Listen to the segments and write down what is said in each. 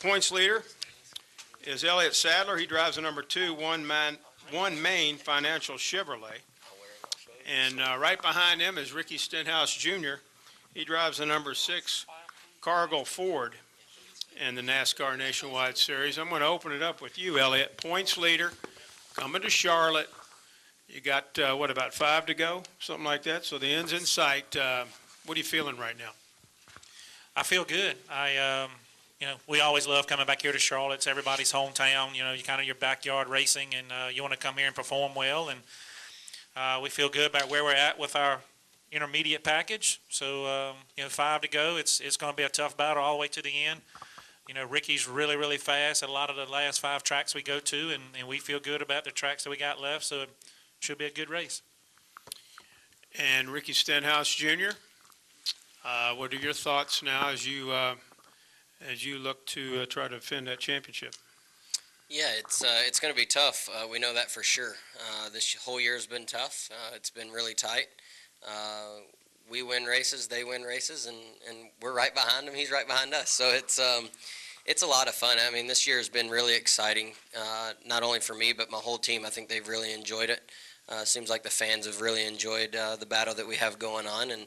Points leader is Elliott Sadler. He drives the number 2, One Main Financial Chevrolet. And right behind him is Ricky Stenhouse Jr. He drives the number 6, Cargill Ford in the NASCAR Nationwide Series. I'm going to open it up with you, Elliott. Points leader, coming to Charlotte. You got, what, about 5 to go? Something like that. So the end's in sight. What are you feeling right now? I feel good. We always love coming back here to Charlotte. It's everybody's hometown. You kind of your backyard racing, and you want to come here and perform well. And we feel good about where we're at with our intermediate package. So 5 to go. It's going to be a tough battle all the way to the end. Ricky's really, really fast at a lot of the last 5 tracks we go to, and we feel good about the tracks that we got left. So it should be a good race. And Ricky Stenhouse Jr., what are your thoughts now as you look to try to defend that championship? Yeah, it's going to be tough. We know that for sure. This whole year has been tough. It's been really tight. We win races, they win races, and we're right behind them. He's right behind us. So it's a lot of fun. I mean, this year has been really exciting, not only for me but my whole team. I think they've really enjoyed it. Seems like the fans have really enjoyed the battle that we have going on, and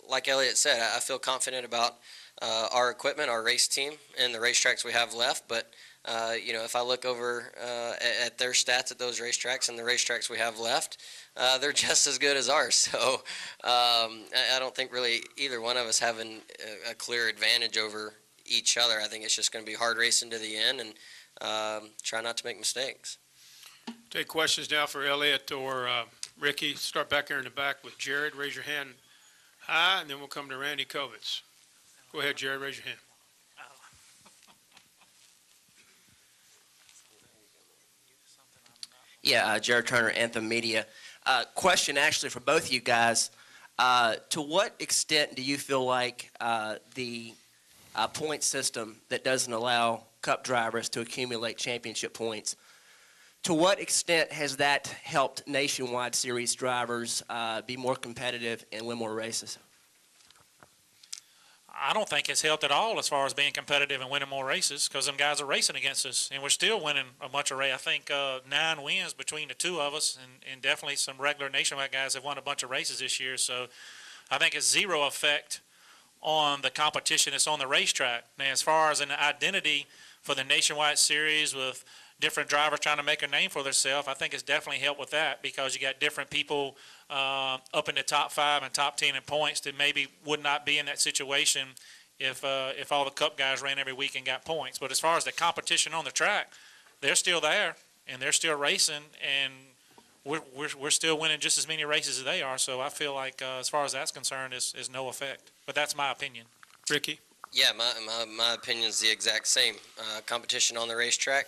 like Elliott said, I feel confident about our equipment, our race team, and the racetracks we have left. But if I look over at their stats at those racetracks and the racetracks we have left, they're just as good as ours. So I don't think really either one of us having a clear advantage over each other. I think it's just going to be hard racing to the end, and try not to make mistakes. Take questions now for Elliott or Ricky. Start back here in the back with Jared. Raise your hand high, and then we'll come to Randy Kovitz. Go ahead, Jared. Raise your hand. Yeah, Jared Turner, Anthem Media. Question actually for both of you guys. To what extent do you feel like the point system that doesn't allow Cup drivers to accumulate championship points, to what extent has that helped Nationwide Series drivers be more competitive and win more races? I don't think it's helped at all as far as being competitive and winning more races, because them guys are racing against us, and we're still winning a bunch of races. I think 9 wins between the 2 of us, and definitely some regular Nationwide guys have won a bunch of races this year. So I think it's zero effect on the competition that's on the racetrack. Now, as far as an identity for the Nationwide Series with different drivers trying to make a name for themselves, I think it's definitely helped with that, because you got different people up in the top 5 and top 10 in points that maybe would not be in that situation if all the Cup guys ran every week and got points. But as far as the competition on the track, they're still there and they're still racing, and we're still winning just as many races as they are. So I feel like as far as that's concerned, is no effect. But that's my opinion. Ricky? Yeah, my opinion is the exact same. Competition on the racetrack,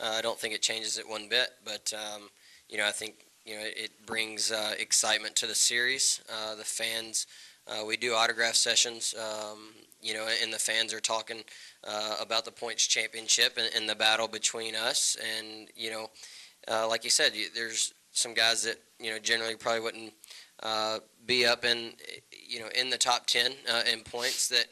I don't think it changes it one bit, but I think it brings excitement to the series. The fans, we do autograph sessions, and the fans are talking about the points championship and the battle between us. And like you said, there's some guys that generally probably wouldn't be up in the top 10 in points that.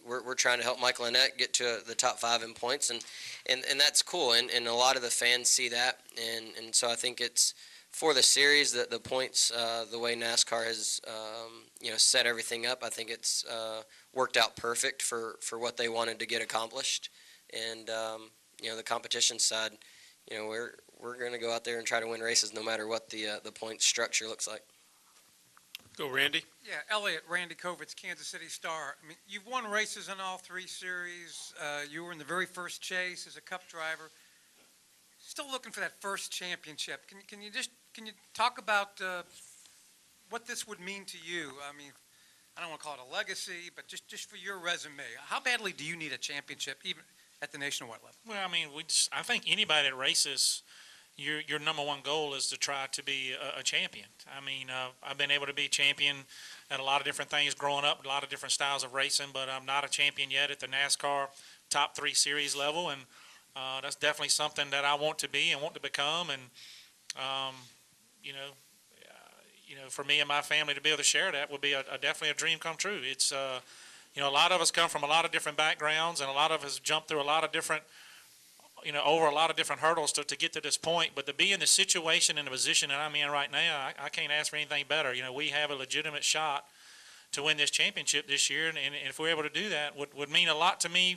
We're trying to help Michael Annett get to the top 5 in points, and that's cool, and a lot of the fans see that, and so I think it's for the series, that the points, the way NASCAR has set everything up, I think it's worked out perfect for what they wanted to get accomplished, and the competition side, we're going to go out there and try to win races no matter what the point structure looks like. Go, Randy. Yeah, Elliott, Randy Kovitz, Kansas City Star. I mean, you've won races in all 3 series. You were in the very first chase as a Cup driver. Still looking for that first championship. Can you talk about what this would mean to you? I mean, I don't want to call it a legacy, but just for your resume, how badly do you need a championship, even at the nationwide level? Well, I mean, I think anybody that races, your number one goal is to try to be a champion. I mean, I've been able to be champion at a lot of different things growing up, a lot of different styles of racing, but I'm not a champion yet at the NASCAR top 3 series level, and that's definitely something that I want to be and want to become. And for me and my family to be able to share that would be definitely a dream come true. It's You know, a lot of us come from a lot of different backgrounds, and a lot of us jumped through a lot of different, over a lot of different hurdles to get to this point. But to be in the situation and the position that I'm in right now, I can't ask for anything better. You know, we have a legitimate shot to win this championship this year, and if we're able to do that, would mean a lot to me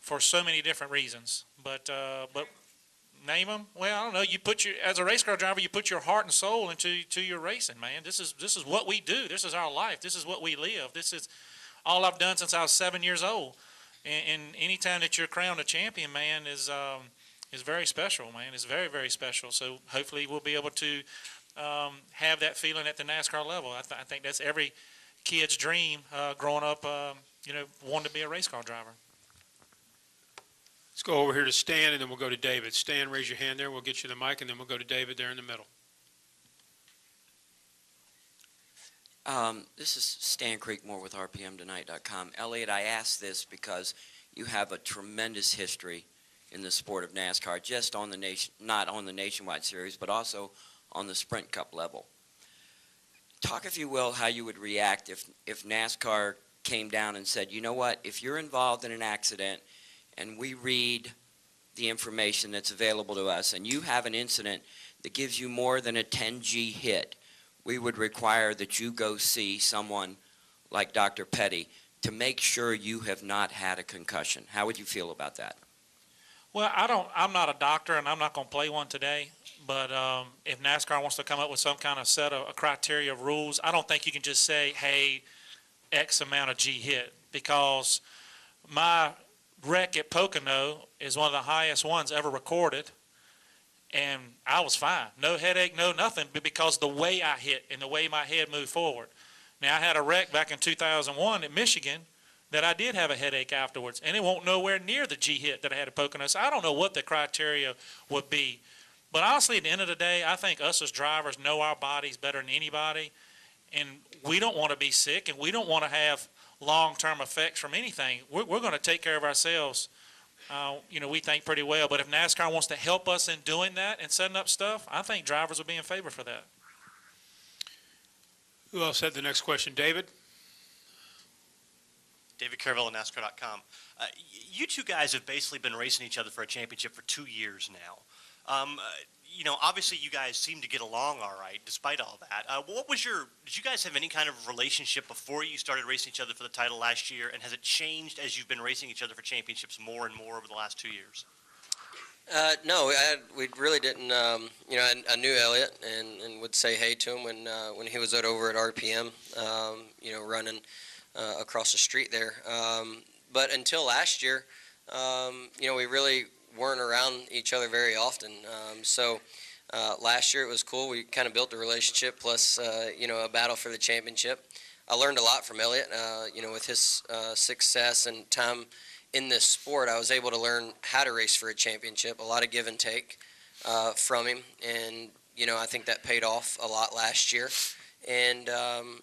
for so many different reasons. But name them. Well, I don't know. You put as a race car driver, you put your heart and soul into your racing, man. This is what we do. This is our life. This is what we live. This is all I've done since I was 7 years old. And any time that you're crowned a champion, man, is very special, man. It's very, very special. So hopefully we'll be able to have that feeling at the NASCAR level. I think that's every kid's dream growing up, wanting to be a race car driver. Let's go over here to Stan, and then we'll go to David. Stan, raise your hand there. We'll get you the mic, and then we'll go to David there in the middle. This is Stan Creekmore with RPMtonight.com. Elliott, I ask this because you have a tremendous history in the sport of NASCAR, just on the not on the Nationwide Series, but also on the Sprint Cup level. Talk, if you will, how you would react if NASCAR came down and said, you know what, if you're involved in an accident and we read the information that's available to us and you have an incident that gives you more than a 10G hit, we would require that you go see someone like Dr. Petty to make sure you have not had a concussion. How would you feel about that? Well, I'm not a doctor, and I'm not going to play one today. But if NASCAR wants to come up with some kind of set of criteria of rules, I don't think you can just say, hey, X amount of G hit, because my wreck at Pocono is one of the highest ones ever recorded, and I was fine. No headache, no nothing, but because the way I hit and the way my head moved forward. Now, I had a wreck back in 2001 in Michigan that I did have a headache afterwards, and it won't nowhere near the G hit that I had at Pocono. So I don't know what the criteria would be. But honestly, at the end of the day, I think us as drivers know our bodies better than anybody, and we don't want to be sick, and we don't want to have long-term effects from anything. We're going to take care of ourselves, we think pretty well. But if NASCAR wants to help us in doing that and setting up stuff, I think drivers will be in favor for that. Who else had the next question? David? David Carville at NASCAR.com. You two guys have basically been racing each other for a championship for 2 years now. Obviously you guys seem to get along all right, despite all that. Did you guys have any kind of relationship before you started racing each other for the title last year, and has it changed as you've been racing each other for championships more and more over the last 2 years? No, we really didn't. I knew Elliott and would say hey to him when he was over at RPM, running across the street there. But until last year, we really weren't around each other very often. So last year it was cool. We kind of built a relationship, plus a battle for the championship. I learned a lot from Elliott. With his success and time in this sport, I was able to learn how to race for a championship. A lot of give and take from him, and I think that paid off a lot last year, and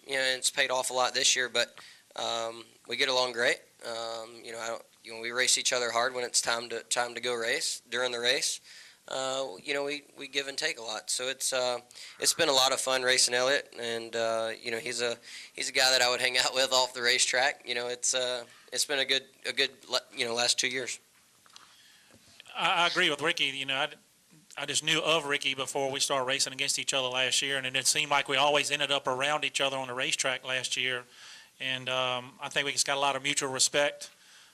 it's paid off a lot this year. But we get along great. We race each other hard when it's time to go race. During the race, we give and take a lot. So it's been a lot of fun racing Elliott, and he's a guy that I would hang out with off the racetrack. It's been a good last 2 years. I agree with Ricky. I just knew of Ricky before we started racing against each other last year, and it seemed like we always ended up around each other on the racetrack last year. And I think we just got a lot of mutual respect.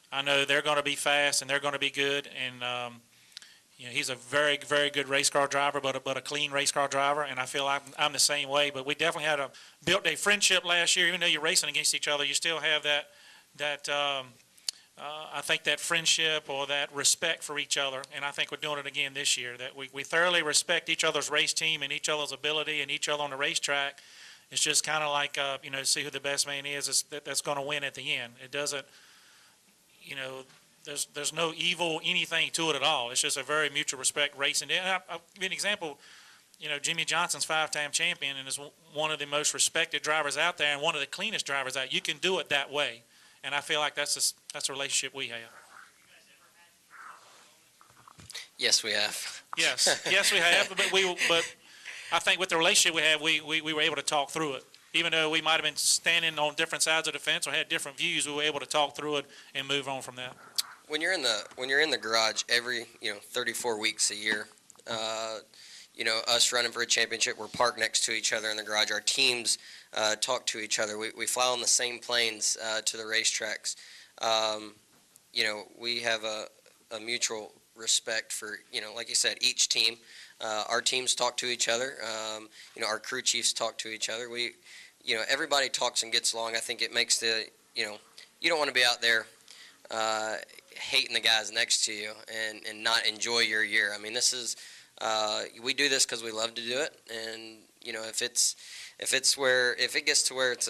I know they're going to be fast and they're going to be good, and he's a very, very good race car driver, but a clean race car driver, and I feel like I'm the same way. But we definitely built a friendship last year. Even though you're racing against each other, you still have that I think that friendship or that respect for each other, and I think we're doing it again this year, that we thoroughly respect each other's race team and each other's ability and each other on the racetrack. It's just kind of like, see who the best man is that's going to win at the end. It doesn't, there's no evil anything to it at all. It's just a very mutual respect racing. And I'll give you an example. Jimmy Johnson's 5-time champion and is one of the most respected drivers out there and one of the cleanest drivers out. You can do it that way. And I feel like that's a relationship we have. Yes, we have. Yes, we have. But I think with the relationship we have, we were able to talk through it. even though we might have been standing on different sides of the fence or had different views, we were able to talk through it and move on from that. When you're in the garage every 34 weeks a year, us running for a championship, we're parked next to each other in the garage. Our teams talk to each other. We fly on the same planes to the racetracks. We have a mutual respect for, like you said, each team. Our teams talk to each other. Our crew chiefs talk to each other. Everybody talks and gets along. I think it makes you don't want to be out there hating the guys next to you and not enjoy your year. I mean, we do this because we love to do it, and if it gets to where it's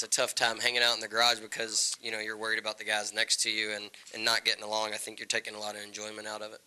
a tough time hanging out in the garage because you're worried about the guys next to you and not getting along, I think you're taking a lot of enjoyment out of it.